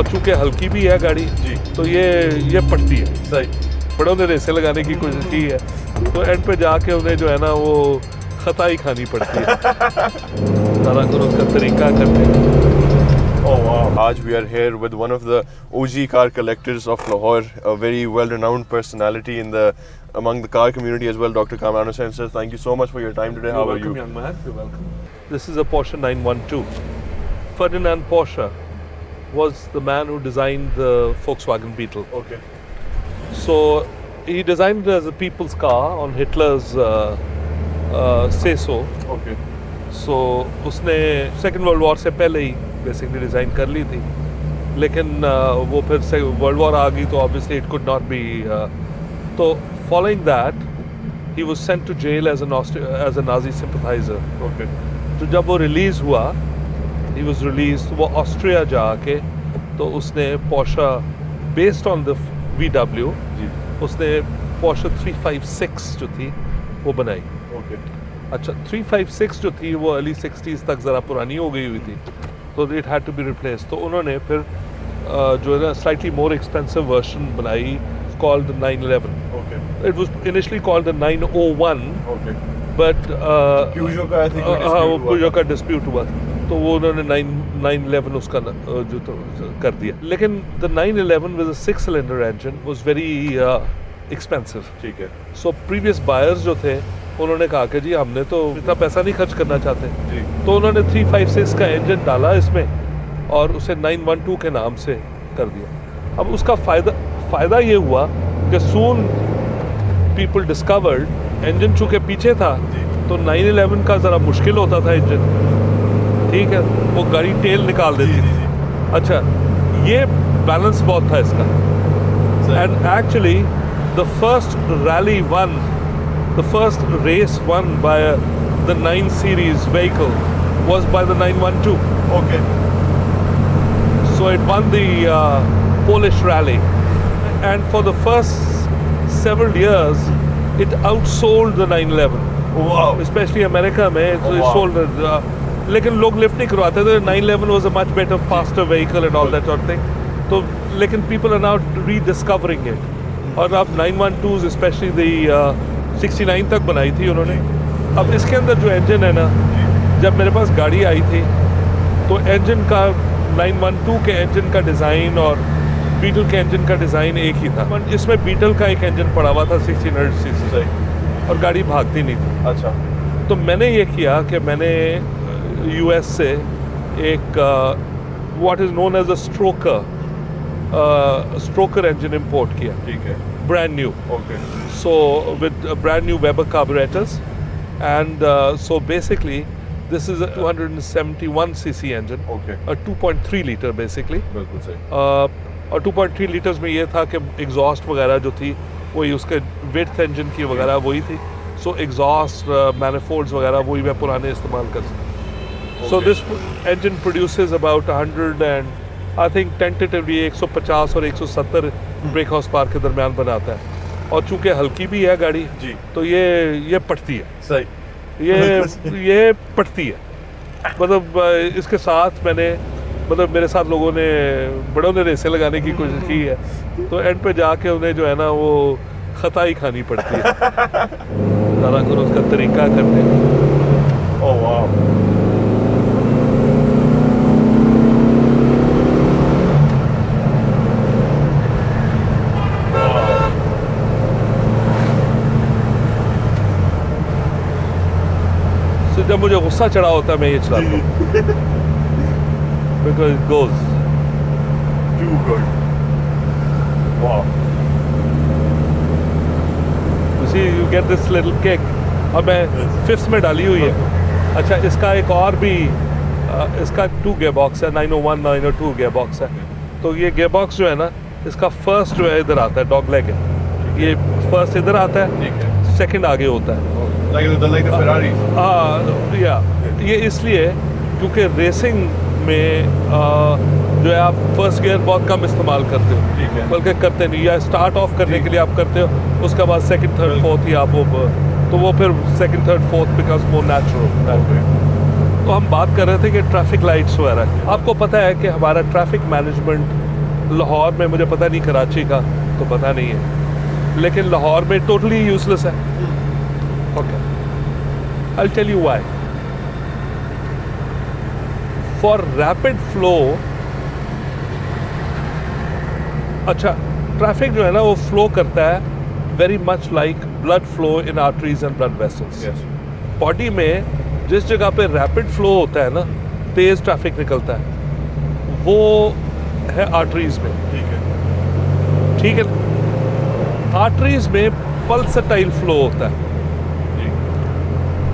और चूंकि हल्की भी है गाड़ी जी तो ये पड़ती है। सही। बड़ों ने रेसें लगाने की कोशिश की है तो एंड पे जाके उन्हें जो है ना वो खता ही खानी पड़ती है। सारा कुछ उसका तरीका करते हैं। Oh wow! आज we are here with one of the OG car collectors of Lahore, a very well-renowned personality in the among the car community as well, Dr. Kamran Hussain. Sir, thank you so much for your time today. How are you? Young man. You're welcome. This is a Porsche 912. Ferdinand Porsche was the man who designed the Volkswagen Beetle. Okay. So he designed it as a people's car on Hitler's say so. Okay. So उसने second world war से पहले ही basically design कर ली थी, लेकिन वो फिर से world war आ गई तो obviously it could not be. तो following that he was sent to jail as a Nazi sympathiser. Okay. तो जब वो रिलीज़ हुआ, ही वाज रिलीज, वो ऑस्ट्रिया जाके तो उसने Porsche based on the VW जी। उसने पोर्शा 356 जो थी वो बनाई। Okay. अच्छा 356 जो थी वो अर्ली 60s तक ज़रा पुरानी हो गई हुई थी तो it had to be replace. तो उन्होंने फिर जो है ना स्लाइटली मोर एक्सपेंसिव वर्जन बनाई called 911। Okay. It was initially called the 901 Okay. But Peugeot का I think हाँ वो Peugeot का डिस्प्यूट हुआ तो वो उन्होंने 911 उसका जो तो कर दिया। लेकिन the 911 with a 6 cylinder engine was very expensive. ठीक है। सो प्रीवियस बायर्स जो थे उन्होंने कहा कि जी हमने तो इतना पैसा नहीं खर्च करना चाहते, जी। तो उन्होंने 356 का इंजन डाला इसमें और उसे 912 के नाम से कर दिया। अब उसका फ़ायदा ये हुआ कि सून पीपल डिस्कवर्ड इंजन चूँकि पीछे था तो 911 का ज़रा मुश्किल होता था इंजन, ठीक है, वो गाड़ी टेल निकाल देती थी। अच्छा ये बैलेंस बहुत था इसका। And actually the first rally one, the first race won by the 9 Series vehicle was by the 912. Okay. So it won the Polish rally, and for the first several years it outsold the 911. Wow. Especially America में Oh, it wow. sold लेकिन लोग lift नहीं करवाते थे। 911 was a much better, faster vehicle and all that sort of thing. तो लेकिन people are now rediscovering it. और अब 912s especially the 69 तक बनाई थी उन्होंने। अब इसके अंदर जो इंजन है ना, जब मेरे पास गाड़ी आई थी तो इंजन का 912 के इंजन का डिज़ाइन और बीटल के इंजन का डिज़ाइन एक ही था। इसमें बीटल का एक इंजन पड़ा हुआ था 1600 cc और गाड़ी भागती नहीं थी। अच्छा। तो मैंने ये किया कि मैंने US से एक what is known as a stroker engine import किया, ठीक है। brand new. Okay. So with brand new Weber carburetors, and so basically this is a 271 cc engine, Okay. a 2.3 liter basically. बिल्कुल सही। और 2.3 लीटर्स में ये था कि एग्जॉस्ट वगैरह जो थी वही उसके विड्थ इंजन की वगैरह वही थी। सो एग्जॉस्ट मैनिफोल्ड्स वगैरह वही मैं पुराने इस्तेमाल कर सकता। So this engine produces about 100 and I think tentatively 150 और 170 ब्रेक हॉर्स पावर के दरमियान बनाता है। और चूंकि हल्की भी है गाड़ी जी। तो ये पड़ती है, सही। ये पड़ती है। मतलब इसके साथ मैंने मतलब मेरे साथ लोगों ने बड़ों ने रेसें लगाने की कोशिश की है तो एंड पे जाके उन्हें जो है ना वो खता ही खानी पड़ती है। सारा कुछ उसका तरीका करते हैं। ओह वाह। जब मुझे गुस्सा चढ़ा होता है मैं ये चलाता हूँ because it goes Too good. Wow. you see you get this little kick। अब मैं फिफ्थ में डाली हुई है। अच्छा इसका एक और भी इसका 2 गियर बॉक्स है, 901 902 गियर बॉक्स है। तो ये गियर बॉक्स जो है ना इसका फर्स्ट जो है इधर आता है, डॉग लेग है, ये फर्स्ट इधर आता है, ठीक है। सेकंड आगे होता है। Like the Ferraris. या ये इसलिए क्योंकि रेसिंग में जो है आप फर्स्ट गियर बहुत कम इस्तेमाल करते हो, ठीक है। बल्कि करते नहीं, या स्टार्ट ऑफ करने के लिए आप करते हो, उसके बाद सेकंड थर्ड फोर्थ ही आप तो वो फिर second third fourth becomes more natural. तो हम बात कर रहे थे कि ट्रैफिक लाइट्स वगैरह। आपको पता है कि हमारा ट्रैफिक मैनेजमेंट लाहौर में मुझे पता नहीं, कराची का तो पता नहीं है, लेकिन लाहौर में टोटली यूजलेस है। Okay, I will tell you why. For rapid flow, अच्छा ट्रैफिक जो है ना वो फ्लो करता है very much like blood flow in arteries and blood vessels. Body में जिस जगह पे रैपिड फ्लो होता है ना, तेज ट्रैफिक निकलता है, वो है आर्टरीज में। ठीक है, आर्टरीज में पल्सेटाइल फ्लो होता है,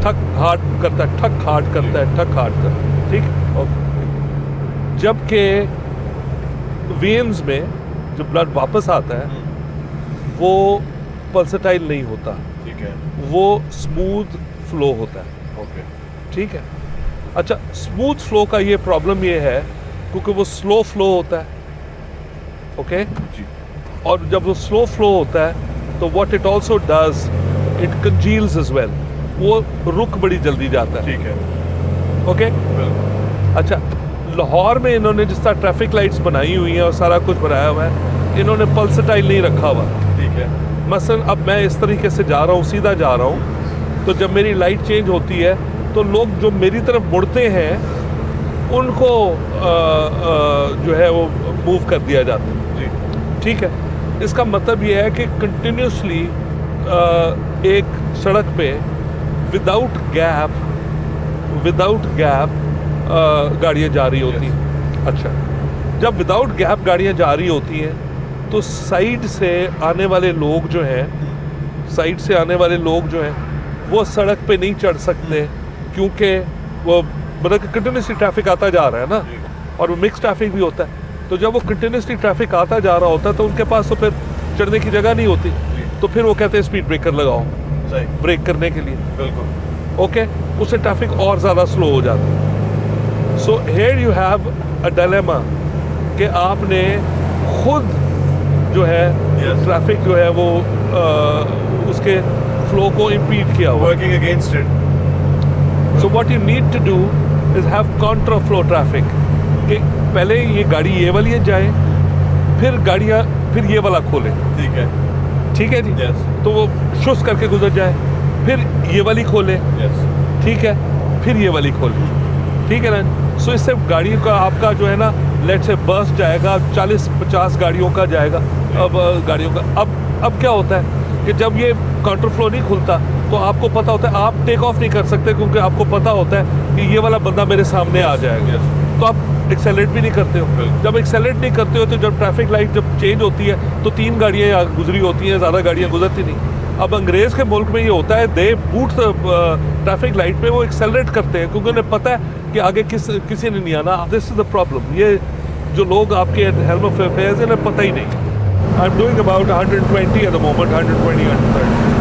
ठक हार्ट करता है, ठक हार्ट करता है, ठक हार्ट करता है। ठीक है, ओके। जबकि वेन्स में जो ब्लड वापस आता है वो पल्सेटाइल नहीं होता, ठीक है, वो स्मूथ फ्लो होता है। ओके, ठीक है। अच्छा, स्मूथ फ्लो का ये प्रॉब्लम ये है क्योंकि वो स्लो फ्लो होता है। ओके जी, और जब वो स्लो फ्लो होता है तो what it also does, it conceals as well, वो रुक बड़ी जल्दी जाता है। ठीक है, ओके, बिल्कुल, अच्छा लाहौर में इन्होंने जिस तरह ट्रैफिक लाइट्स बनाई हुई हैं और सारा कुछ बनाया हुआ है, इन्होंने पल्सेटाइल नहीं रखा हुआ। ठीक है, मसलन अब मैं इस तरीके से जा रहा हूँ, सीधा जा रहा हूँ, तो जब मेरी लाइट चेंज होती है तो लोग जो मेरी तरफ मुड़ते हैं उनको जो है वो मूव कर दिया जाता है। जी, ठीक है, इसका मतलब ये है कि कंटिन्यूसली एक सड़क पे विदाउट गैप गाड़ियाँ जा रही होती हैं। अच्छा, जब विदाउट गैप गाड़ियाँ जा रही होती हैं तो साइड से आने वाले लोग जो हैं वो सड़क पे नहीं चढ़ सकते, क्योंकि वो मतलब कि कंटिन्यूसली ट्रैफिक आता जा रहा है ना, और वो मिक्स ट्रैफिक भी होता है। तो जब वो कंटिन्यूसली ट्रैफिक आता जा रहा होता है तो उनके पास तो फिर चढ़ने की जगह नहीं होती, तो फिर वो कहते हैं स्पीड ब्रेकर लगाओ सही, ब्रेक करने के लिए। बिल्कुल, ओके, उससे ट्रैफिक और ज़्यादा स्लो हो जाता है। So here you have a dilemma कि आपने खुद जो है Yes. ट्रैफिक जो है वो उसके फ्लो को इम्पीड किया हुआ। Working against it. So what you need to do is have contra flow traffic, कि पहले ये गाड़ी ये वाली जाए, फिर ये वाला खोले। ठीक है, ठीक है जी, Yes. तो वो शुस करके गुजर जाए, फिर ये वाली खोले। यस, ठीक है, फिर ये वाली खोले। ठीक है ना, सो इससे गाड़ी का आपका जो है ना, लेट से बस जाएगा 40-50 गाड़ियों का जाएगा। अब क्या होता है कि जब ये काउंटर फ्लो नहीं खुलता तो आपको पता होता है आप टेक ऑफ नहीं कर सकते, क्योंकि आपको पता होता है कि ये वाला बंदा मेरे सामने आ जाएगा। तो आप एक्सेलरेट भी नहीं करते हो। जब एक्सेलरेट नहीं करते हो तो जब ट्रैफिक लाइट जब चेंज होती है तो 3 गाड़ियाँ गुजरी होती हैं, ज़्यादा गाड़ियाँ गुजरती नहीं। अब अंग्रेज़ के मुल्क में ये होता है, दे बूट ट्रैफिक लाइट पे वो एक्सेलरेट करते हैं, क्योंकि उन्हें पता है कि आगे किसी ने नहीं आना। This is the problem. ये जो लोग आपके हेल्म ऑफ अफेयर्स इन्हें पता ही नहीं। I am doing about 120 at the moment, 120, 130।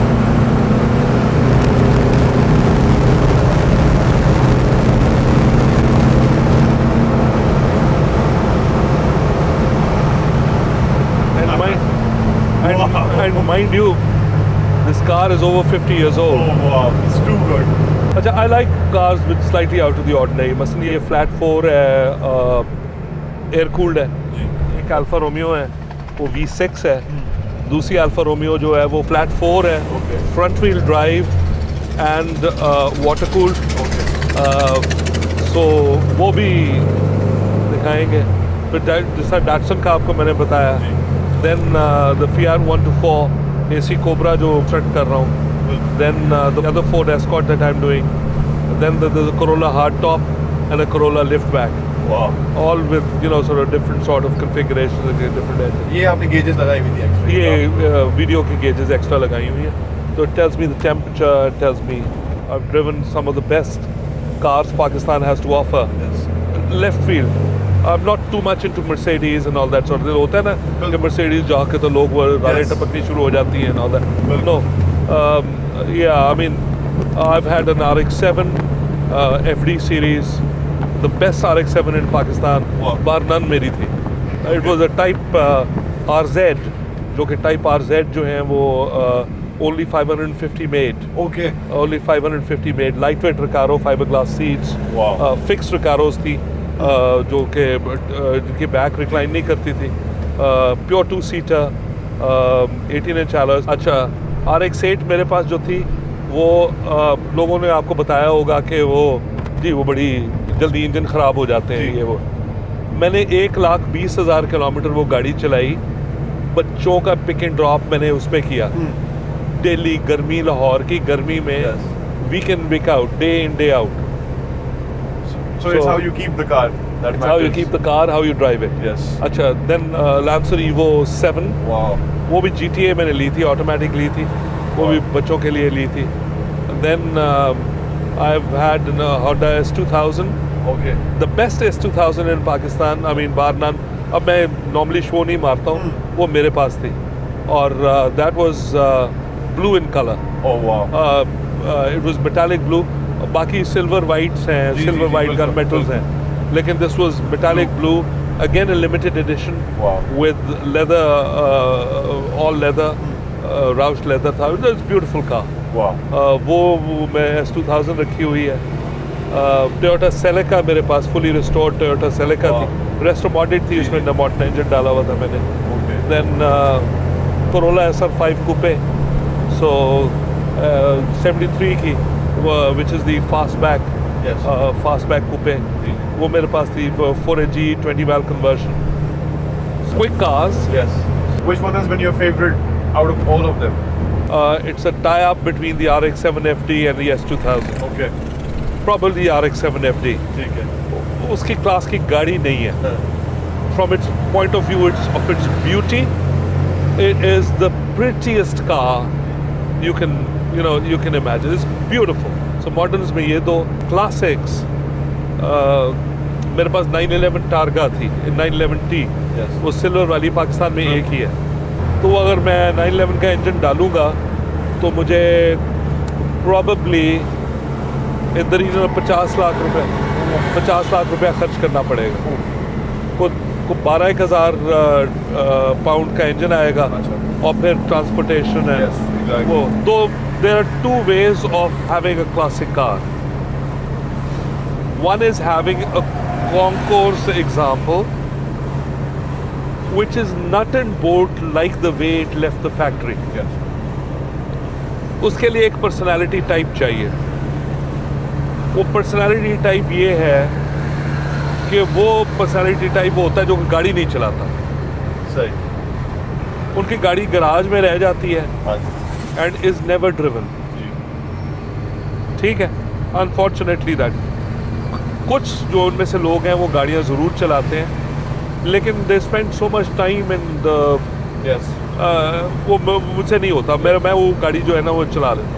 And mind you, this car is over 50 years old. Oh wow, it's too good. अच्छा, I like cars with slightly out of the ordinary. मसलन ये flat 4 है, air cooled है। एक Alfa Romeo है, वो V6 है। दूसरी अल्फा रोमियो जो है वो फ्लैट 4 है, front wheel drive and water cooled. So वो भी दिखाएंगे। फिर जैसा डैटसन का आपको मैंने बताया, then the Fiat 124 AC Cobra जो सेट कर रहा हूँ, then the other Ford Escort that I'm doing, then the Corolla hardtop and a Corolla liftback, Wow. all with sort of different sort of configurations and different engines. ये आपने gauges लगाई हुई थी extra? ये video की gauges extra लगाई हुई है, so it tells me the temperature, it tells me I've driven some of the best cars Pakistan has to offer. Yes. Left field, I'm not too much into Mercedes and all that sort of thing. होता है ना कि Mercedes जाके तो लोग वो गाड़ी टपकनी शुरू हो जाती हैं and all that. No, yeah, I mean, I've had an RX-7 FD series, the best RX-7 in Pakistan, Wow. bar none मेरी थी. It was a Type RZ, जो कि Type RZ जो है वो only 550 made. Okay. Only 550 made. Lightweight Recaro, fiberglass seats. Wow. Fixed Recaros थी, जो कि जिनकी बैक रिक्लाइन नहीं करती थी, प्योर 2-सीटर 18 इंच alloys। अच्छा, RX-8 मेरे पास जो थी वो लोगों ने आपको बताया होगा कि वो जी वो बड़ी जल्दी इंजन ख़राब हो जाते हैं, जी। ये वो। मैंने 1,20,000 किलोमीटर वो गाड़ी चलाई। बच्चों का पिक एंड ड्रॉप मैंने उसमें किया। दिल्ली गर्मी, लाहौर की गर्मी में Yes. Week in week out, day in day out. So it's So- how you keep the car. That It's how you matters. keep the car, how you drive it. Yes. अच्छा, then Lancer Evo 7, Wow. वो भी GTA मैंने ली थी, automatic ली थी, वो भी बच्चों के लिए ली थी। Then I've had Honda S2000, Okay. the best S2000 in Pakistan, I mean bar none। अब मैं नॉर्मली शो नहीं मारता हूँ, वो मेरे पास थी और that was blue in color। Oh wow. It was metallic blue। बाकी सिल्वर वाइट्स हैं, जी, सिल्वर जी, वाइट बिल्कुल, गन मेटल्स बिल्कुल। हैं, लेकिन this was metallic blue, again a limited edition Wow. with leather, all leather, roused leather था। It was beautiful car। Wow. वो मैं S2000 रखी हुई है। टोयोटा सेलेका मेरे पास फुली रिस्टोर्ड टोयोटा सेलेका Wow. थी, रेस्टो मॉडेड थी, उसमें नमोट इंजन डाला हुआ था मैंने। Okay. Then Corolla SR5 coupe, so 73 की, which is the fastback, Yes. fastback coupe, जी. वो मेरे पास थी 4AG 20 valve conversion। Quick cars, Yes. Which one has been your favorite out of all of them? it's a tie-up between the RX-7 FD and the S2000, Okay. probably the RX-7 FD। ठीक है। उसकी class की गाड़ी नहीं है। हाँ. From its point of view of its beauty, it is the prettiest car you can imagine। It's beautiful। So moderns में ये दो classics, मेरे पास 911 टारगा थी, 911T, Yes. वो सिल्वर वाली पाकिस्तान में एक ही है। तो अगर मैं 911 का इंजन डालूंगा तो मुझे probably in the region of 50 lakh रुपए खर्च करना पड़ेगा। को 12,000 पाउंड का इंजन आएगा अच्छा। और फिर ट्रांसपोर्टेशन है। Yes, exactly. वो तो there are two ways of having a classic car। One is having a concourse example which is nut and bolt like the way it left the factory। Yes. उसके लिए एक personality type चाहिए। वो personality type ये है कि वो personality type होता है जो गाड़ी नहीं चलाता, सही। उनकी गाड़ी गराज में रह जाती है हाँ एंड इज नेवर ड्रिवन। जी। ठीक है, अनफॉर्चुनेटली दैट। कुछ जो उनमें से लोग हैं वो गाड़ियाँ ज़रूर चलाते हैं, लेकिन they spend so much time in the Yes. वो मुझसे नहीं होता। मैं वो गाड़ी जो है ना वो चला लेता हूँ।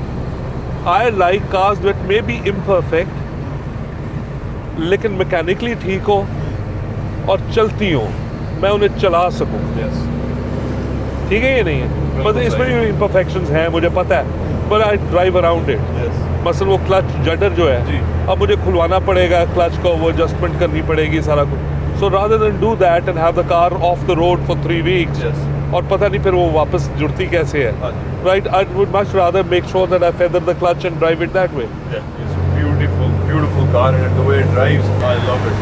I like cars that may be imperfect, लेकिन मैकेनिकली ठीक हो और चलती हो, मैं उन्हें चला सकूं। Yes. ठीक है, ये नहीं है बिल्कुल मतलब इसमें सही। भी इम्परफेक्शंस हैं, मुझे पता है, but I drive around it. Yes. मसलन वो क्लच जडर जो जी। है, अब मुझे खुलवाना पड़ेगा क्लच को, वो एडजस्टमेंट करनी पड़ेगी सारा कुछ। So rather than do that and have the car of the road for 3 weeks, Yes. और पता नहीं फिर वो वापस जुड़ती कैसे है, हाँ जी। Right. I would much rather make sure that I feather the clutch and drive it that way. Yeah. It's a beautiful, beautiful car, and the way it drives, I love it.